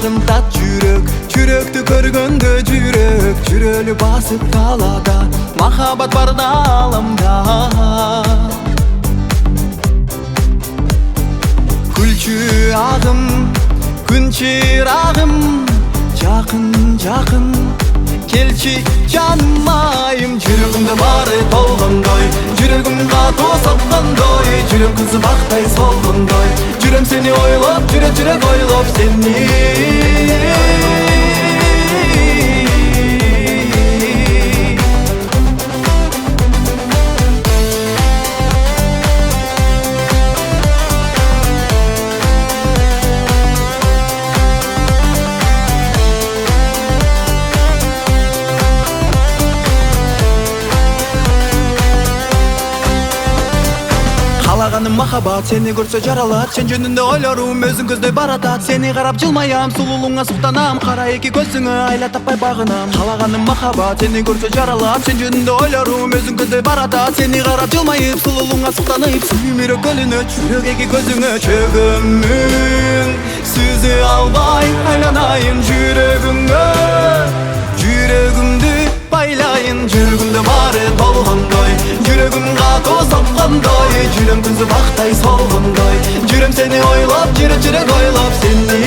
агым тат жүрөк, жүрөктү көргөндө жүрөк жүрөлү басып калада, махаббат барда аламда. Күлчү агым, күн чырагым, жакын жакын келчи жаным айым. Жүрөгүмдө баары толгондой, жүрөгүм катуу соккондой, жүрөм кызы бактай солгондой, жүрөм сени ойлоп, жүрөк ойлоп сени. Каалаганым махаббат, сени көрсө жаралат, сен жөнүндө ойлорум өзүң көздөй баратат. Сени карап жылмаям, сулуулуңа суктанам, кара эки көзүңө айла таппай багынам. Каалаганым махаббат, сени көрсө жаралат, сен жөнүндө ойлорум өзүң көздөй баратат. Сени карап жылмайып, сулуулуңа суктанып, сүймүрө көлүнөт жүрөк эки көзүңө. Чөгөмүң сүзү албай айланайын жүрөгүңө, жүрөгүмдү байлайын. Жүрөгүмдө баары толгондой, жүрөгүм катуу соккондой, жүрөм кызы бактай солгондой, жүрөм сени ойлоп, жүрөк ойлоп сени.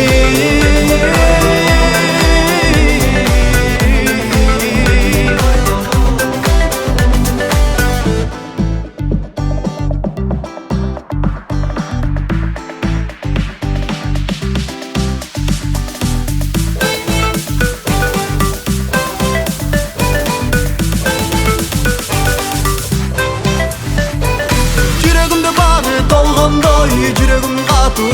Жүрөгүм катуу